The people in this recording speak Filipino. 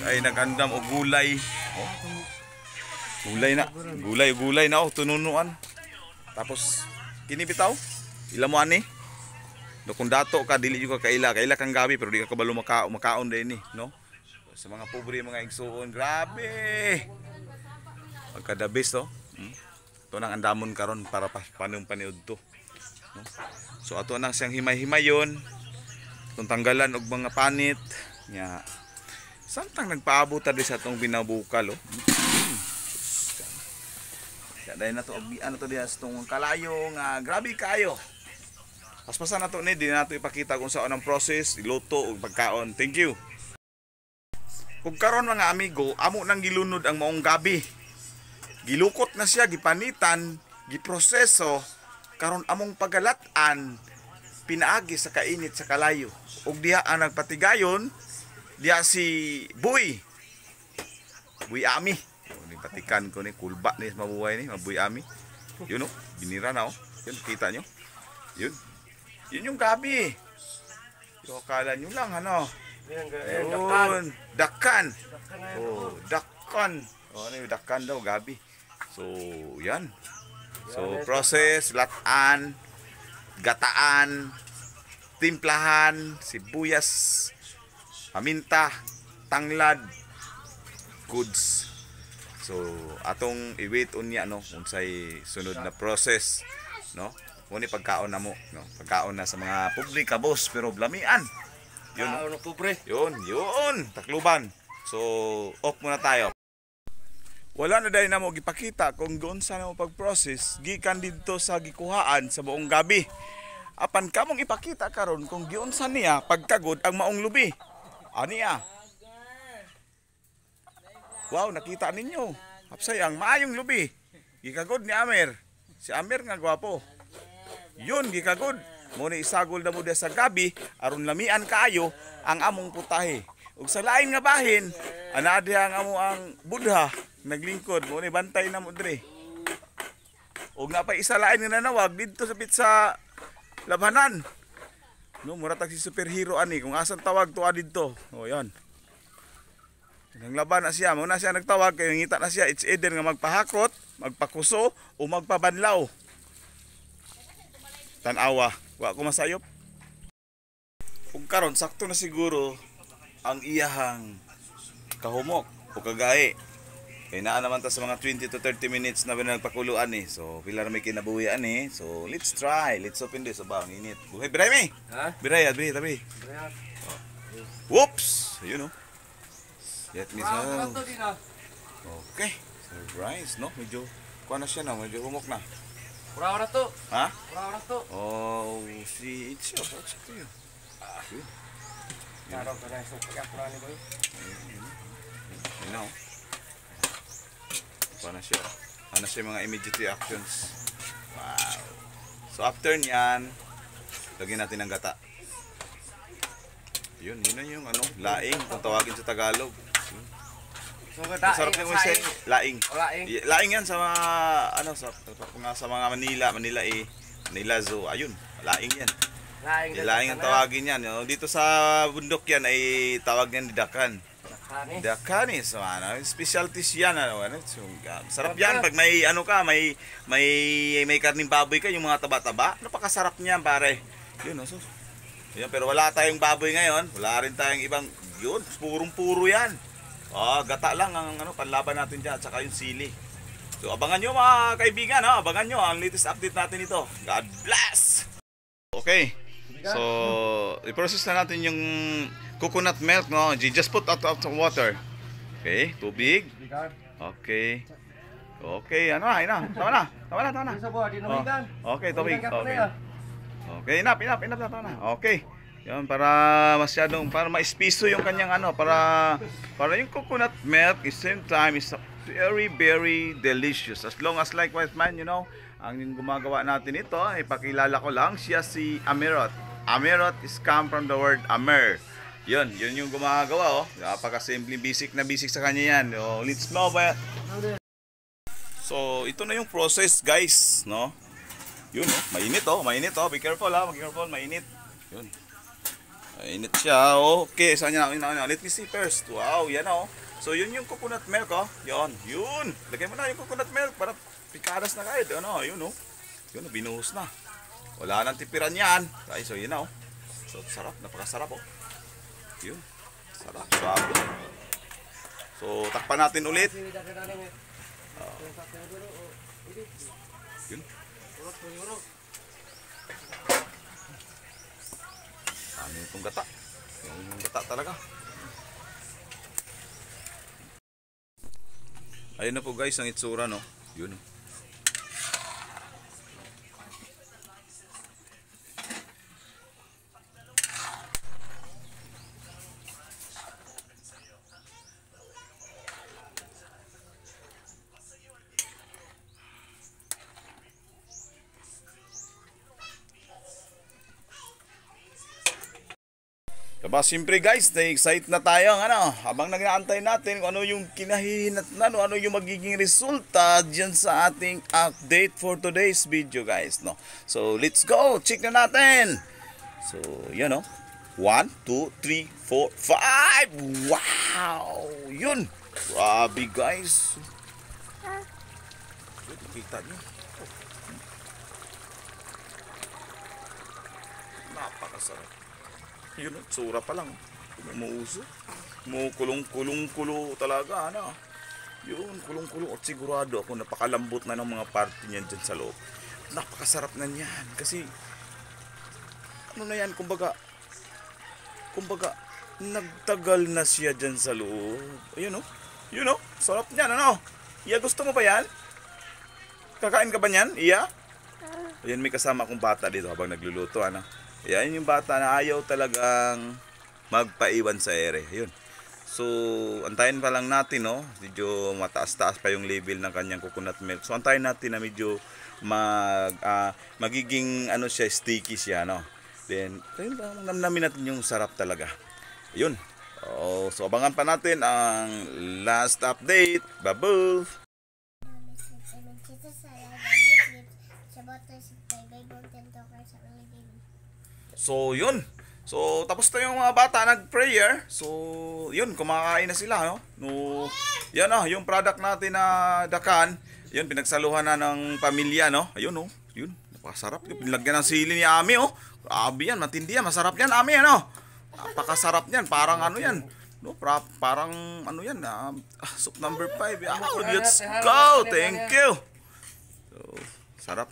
Ay nagandam og gulay. Oh. Gulay na tununuan. Tapos kini bitaw ila mo ani. No kung dato ka dili juga kaila kang gabi pero di ka kabalo makaon din ni, no? Sa mga pobre mga igsuon, grabe. Pagka the best to. Ito nang andamon karon para panung paniud to. No? So ato nang siyang himay-himayon. Itong tanggalan og mga panit nya. Samtang nagpaabot ta di sa tong binabukal oh. Dahil na to ano to diya sa tong kalayo nga grabe kayo. Paspasan na to ni di nato ipakita kung saan ang process iluto og pagkaon. Thank you. Kung karon mga amigo, amo nang gilunod ang maong gabi. Gilukot na siya, gipanitan, giproseso, karon among pagalat-an pinaagi sa kainit sa kalayo. Ug diha ang nagpatigayon diha si Buy Ami. Patikan ko ni kulba ni mabuhay ni Buy Ami. Yun oh, binira na oh. Yun kita nyo. Yun yung gabi. Yo kala nyo lang ano. Yun, dakan. Oh, dakan. Oh, ano yung dakan daw gabi. So, yan. So, process, latan, gataan, timplahan, sibuyas, paminta, tanglad, goods. So atong i-wait unya no unsay sunod na process no. Muni pagkaon na mo no. Pagkaon na sa mga publika boss pero blamian. Yun no pobre. Yun takluban. So off muna tayo. Wala na dai namo gipakita kung unsa na mo pag-process gikan didto sa gikuhaan sa buong gabi. Apan kamong ipakita karon kung giunsa niya pagkagod ang maong lubi. Aniya. Wow, nakita ninyo. Hapsay ang maayong lubi. Gikagod ni Amer. Si Amer nga gwapo. Yun, gikagod. Muna isagol na mo sa gabi, aron lamian kaayo ang among putahe. Ug sa lain nga bahin, anadi ang amo ang Budha naglingkod. Muna bantay na mo dire. Ug napay isa lain nga nanawag didto sa pitsa labhanan. No, mura tag si superhero ani kung asan tawag tuwa didto. O yan. Nang laban na siya, muna siya nagtawag kay ngita na siya, it's either nga magpahakot, magpakuso o magpabanlaw. Tanawa, wa ko masayop. Ug karon sakto na siguro ang iyahang kahumok o kagahi. Kay naa naman ta sa mga 20 to 30 minutes na nagpakuluan ni. So pila na may kinabuhian ni. So let's try. Let's open this about init. Buhay biray mi. Ha? Biray. Whoops, you know. Yet me so. Okay. Surprise, no? Medyo kuha na siya na, medyo humok na. Pura-ura to. Ha? Pura-ura to. Oh, see, it's up to you. Naro ka na sa pagkakura ni Boy. You know. Kuha na siya. Ano siya mga immediate reactions. Wow. So after niyan, lagyan natin ng gata. Yun na yung ano, laing kung tawagin sa Tagalog. So gata. Sarap yung isa, laing. Laing. Laing yan sa mga ano sa mga Manila Zoo. Ayun, laing yan. Laing ang tawagin yan. Dito sa bundok yan ay tawag niyan dakan. Dakanis, ano, specialties yan ano. Sarap yan pag may ano ka, may karning baboy ka, yung mga taba-taba. Napakasarap niyan, pare. Yun, so. Yan, pero wala tayong baboy ngayon. Wala rin tayong ibang yun, purong-puro yan. Gata lang ang ano, panlaban natin diyan at saka yung sili. So abangan nyo mga kaibigan, abangan nyo ang latest update natin ito. God bless! Okay. So, i-process na natin yung coconut milk, no? Just put out of water. Okay, tubig. Okay. Okay, ano na, tama na. Okay, tubig. Okay, enough na. Okay. Yan para masyadong para ma-espiso yung kanyang ano para yung coconut milk is same time is very very delicious. As long as likewise man, you know, ang gumagawa natin ito, ipakilala ko lang siya si Amerot. Amerot is come from the word Amer. Yun yung gumagawa napaka-simple basic sa kanya yan. Let's move. So ito na yung process guys, no? Yun mainit. Be careful be careful, mainit. Yun. Init siya. Okay, saan niya? Let me see first. Wow, yan oh. So yun yung coconut milk oh. Yun. Lagay mo na yung coconut milk para pikadas na kahit. Ano, yun oh. Yun, binuhos na. Wala nang tipiran yan. Guys, so yun na oh. So sarap, napakasarap oh. Yun. Sarap, suabe. So takpan natin ulit. Yun. Ano itong gata? Yung gata talaga. Ayun na po guys ang itsura no. Yun. Diba, siyempre guys, na-excite na tayo ano, habang nag-aantay natin kung ano yung kinahihinatnan, ano yung magiging resulta dyan sa ating update for today's video guys, no. So, let's go! Check na natin! So, yan no. 1, 2, 3, 4, 5! Wow! Yun! Grabe guys! Kita nyo. Napakasarap. Yun, tsura pa lang. Umuuso. Kulong-kulong-kulo talaga, ano. Yun, kulong-kulong. At sigurado ako, napakalambot na ng mga parte niyan dyan sa loob. Napakasarap na niyan. Kasi, ano na yan, kumbaga, nagtagal na siya dyan sa loob. Ayun, oh. Yun, oh. Sarap niyan, ano. Iya, gusto mo ba yan? Kakain ka ba niyan? Iya? Ayan, may kasama akong bata dito habang nagluluto, ano. Yan yung bata na ayaw talagang magpaiwan sa ere. Yun. So, antayin pa lang natin, no? Medyo mataas-taas pa yung level ng kanyang coconut milk. So, antayin natin na medyo magiging ano siya, sticky siya, no? Then, ayun ba, namnamin natin yung sarap talaga. Yun. So, abangan pa natin ang last update. Babu! So, yun. So, tapos na yung mga bata nag-prayer. So, yun, kumakain na sila, no? No, yan na, yung product natin na dakan. Yun, pinagsaluhan na ng pamilya, no? Ayun, no? Yun, napakasarap. Pinlagyan ng sili ni Ami, oh. Grabe yan, matindi yan. Masarap yan, Ami, ano? Napakasarap yan. Parang ano yan. No, parang ano yan, soup number 5. Let's go! Thank you! So, sarap.